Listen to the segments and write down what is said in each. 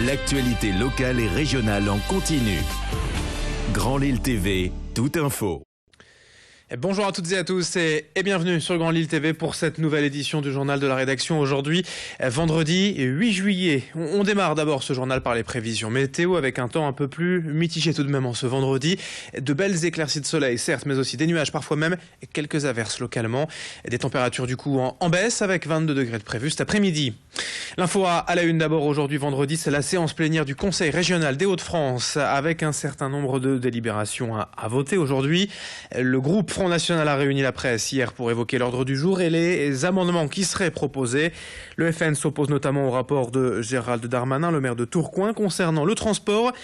L'actualité locale et régionale en continu. Grand Lille TV, toute info. Bonjour à toutes et à tous et bienvenue sur Grand Lille TV pour cette nouvelle édition du journal de la rédaction. Aujourd'hui, vendredi 8 juillet. On démarre d'abord ce journal par les prévisions météo avec un temps un peu plus mitigé tout de même en ce vendredi. De belles éclaircies de soleil certes, mais aussi des nuages, parfois même quelques averses localement. Des températures du coup en baisse avec 22 degrés de prévu cet après-midi. L'info à la une d'abord aujourd'hui vendredi, c'est la séance plénière du Conseil régional des Hauts-de-France avec un certain nombre de délibérations à voter aujourd'hui. Le groupe Front National a réuni la presse hier pour évoquer l'ordre du jour et les amendements qui seraient proposés. Le FN s'oppose notamment au rapport de Gérald Darmanin, le maire de Tourcoing, concernant le transport,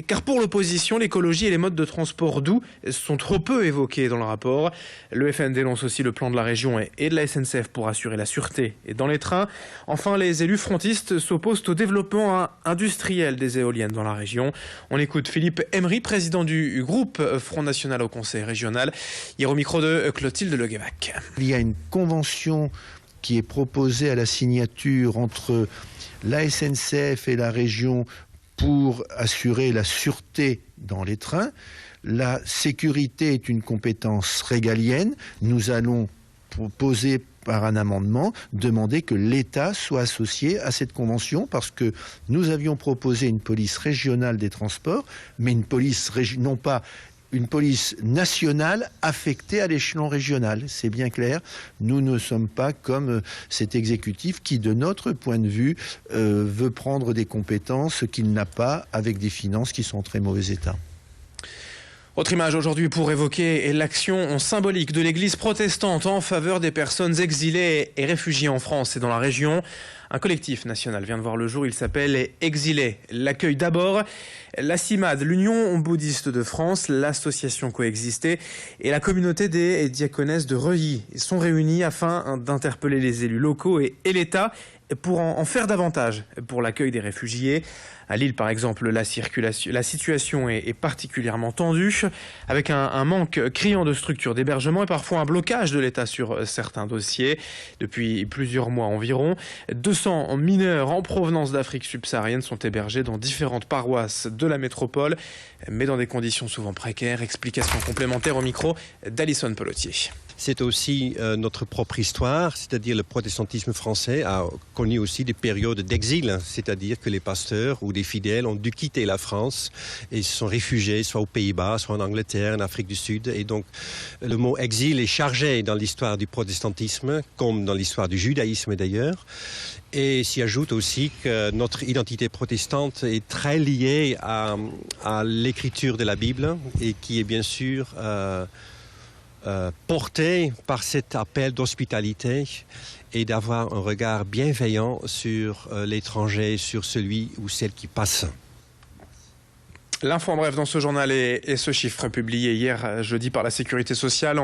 car pour l'opposition, l'écologie et les modes de transport doux sont trop peu évoqués dans le rapport. Le FN dénonce aussi le plan de la région et de la SNCF pour assurer la sûreté dans les trains. Enfin, les élus frontistes s'opposent au développement industriel des éoliennes dans la région. On écoute Philippe Emery, président du groupe Front National au Conseil régional. Hier au micro de Clotilde Leguévac. Il y a une convention qui est proposée à la signature entre la SNCF et la région pour assurer la sûreté dans les trains. La sécurité est une compétence régalienne. Nous allons proposer par un amendement, demander que l'État soit associé à cette convention parce que nous avions proposé une police régionale des transports, mais une police non pas une police nationale affectée à l'échelon régional. C'est bien clair, nous ne sommes pas comme cet exécutif qui, de notre point de vue, veut prendre des compétences qu'il n'a pas avec des finances qui sont en très mauvais état. Autre image aujourd'hui pour évoquer l'action symbolique de l'Église protestante en faveur des personnes exilées et réfugiées en France et dans la région. Un collectif national vient de voir le jour, il s'appelle Exilés. L'accueil d'abord, la CIMAD, l'Union bouddhiste de France, l'association Coexister et la communauté des diaconesses de Reuilly sont réunis afin d'interpeller les élus locaux et l'État pour en faire davantage pour l'accueil des réfugiés. À Lille, par exemple, la situation est particulièrement tendue, avec un manque criant de structures d'hébergement et parfois un blocage de l'État sur certains dossiers. Depuis plusieurs mois environ, 200 mineurs en provenance d'Afrique subsaharienne sont hébergés dans différentes paroisses de la métropole, mais dans des conditions souvent précaires. Explication complémentaire au micro d'Alison Pelletier. C'est aussi notre propre histoire, c'est-à-dire le protestantisme français a connu aussi des périodes d'exil, c'est-à-dire que les pasteurs ou des fidèles ont dû quitter la France et se sont réfugiés soit aux Pays-Bas, soit en Angleterre, en Afrique du Sud. Et donc le mot exil est chargé dans l'histoire du protestantisme, comme dans l'histoire du judaïsme d'ailleurs. Et s'y ajoute aussi que notre identité protestante est très liée à l'écriture de la Bible et qui est bien sûr porté par cet appel d'hospitalité et d'avoir un regard bienveillant sur l'étranger, sur celui ou celle qui passe. L'info en bref dans ce journal et ce chiffre publié hier jeudi par la Sécurité sociale.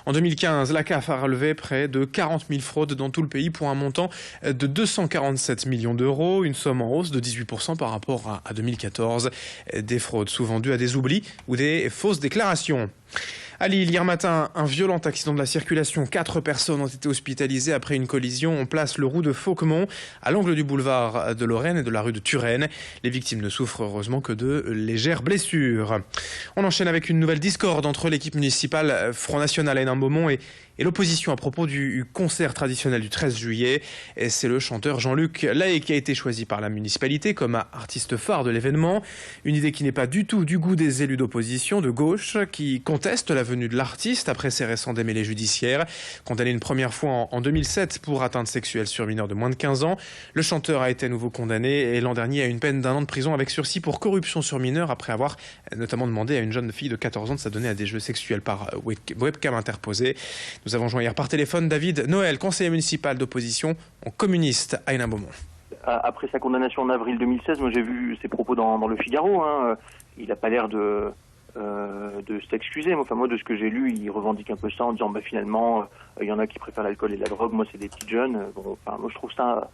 En 2015, la CAF a relevé près de 40 000 fraudes dans tout le pays pour un montant de 247 millions d'euros, une somme en hausse de 18% par rapport à 2014. Des fraudes souvent dues à des oublis ou des fausses déclarations. À Lille, hier matin, un violent accident de la circulation. 4 personnes ont été hospitalisées après une collision. On place le roux de Fauquemont à l'angle du boulevard de Lorraine et de la rue de Turenne. Les victimes ne souffrent heureusement que de légères blessures. On enchaîne avec une nouvelle discorde entre l'équipe municipale Front National à Hénin-Beaumont et l'opposition à propos du concert traditionnel du 13 juillet. Et c'est le chanteur Jean-Luc Lahaye qui a été choisi par la municipalité comme artiste phare de l'événement. Une idée qui n'est pas du tout du goût des élus d'opposition de gauche qui contestent la venue de l'artiste après ses récents démêlés judiciaires. Condamné une première fois en 2007 pour atteinte sexuelle sur mineur de moins de 15 ans, le chanteur a été à nouveau condamné et l'an dernier à une peine d'1 an de prison avec sursis pour corruption sur mineur après avoir notamment demandé à une jeune fille de 14 ans de s'adonner à des jeux sexuels par webcam interposée. Nous avons joint hier par téléphone David Noël, conseiller municipal d'opposition communiste à Hénin-Beaumont. Après sa condamnation en avril 2016, moi j'ai vu ses propos dans le Figaro. Il n'a pas l'air de s'excuser. Enfin, moi, de ce que j'ai lu, il revendique un peu ça en disant finalement, il y en a qui préfèrent l'alcool et la drogue. Moi, c'est des petites jeunes. Moi, je trouve ça,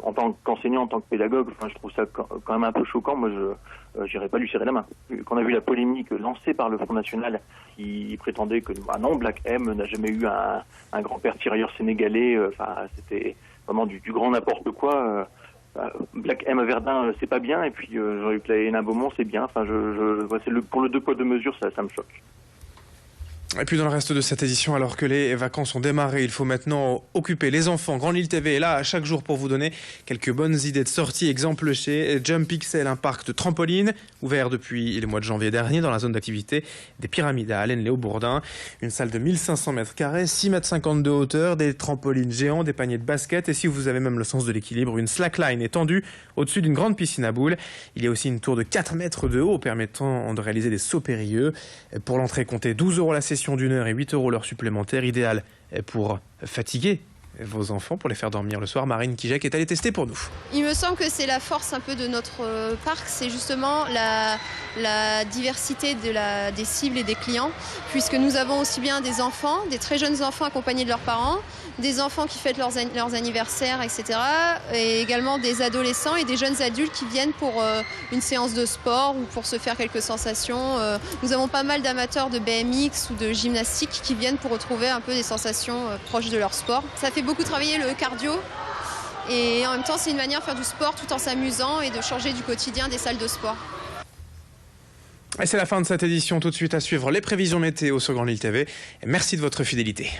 en tant qu'enseignant, en tant que pédagogue, je trouve ça quand même un peu choquant. Moi, je n'irais pas lui serrer la main. Quand on a vu la polémique lancée par le Front National, qui prétendait que non, Black M n'a jamais eu un grand-père tirailleur sénégalais. C'était vraiment du grand n'importe quoi. Black M à Verdun, c'est pas bien, et puis Jean-Luc Lahaye et Hénin Beaumont, c'est bien. Enfin, pour le 2 poids 2 mesures, ça me choque. Et puis dans le reste de cette édition, alors que les vacances ont démarré, il faut maintenant occuper les enfants. Grand Lille TV est là chaque jour pour vous donner quelques bonnes idées de sortie. Exemple chez Jump Pixel, un parc de trampoline ouvert depuis le mois de janvier dernier dans la zone d'activité des Pyramides à Allen-Léo-Bourdin. Une salle de 1500 mètres carrés, 6,50 m de hauteur, des trampolines géants, des paniers de basket et si vous avez même le sens de l'équilibre, une slackline étendue au-dessus d'une grande piscine à boules. Il y a aussi une tour de 4 mètres de haut permettant de réaliser des sauts périlleux. Pour l'entrée, comptez 12 € la session d'1 heure et 8 € l'heure supplémentaire, idéal pour fatiguer vos enfants, pour les faire dormir le soir. Marine Kijek est allée tester pour nous. Il me semble que c'est la force un peu de notre parc, c'est justement la diversité des cibles et des clients, puisque nous avons aussi bien des enfants, des très jeunes enfants accompagnés de leurs parents, des enfants qui fêtent leurs anniversaires, etc. Et également des adolescents et des jeunes adultes qui viennent pour une séance de sport ou pour se faire quelques sensations. Nous avons pas mal d'amateurs de BMX ou de gymnastique qui viennent pour retrouver un peu des sensations proches de leur sport. Ça fait beaucoup travailler le cardio et en même temps c'est une manière de faire du sport tout en s'amusant et de changer du quotidien des salles de sport. Et c'est la fin de cette édition. Tout de suite à suivre les prévisions météo sur Grand Lille TV. Et merci de votre fidélité.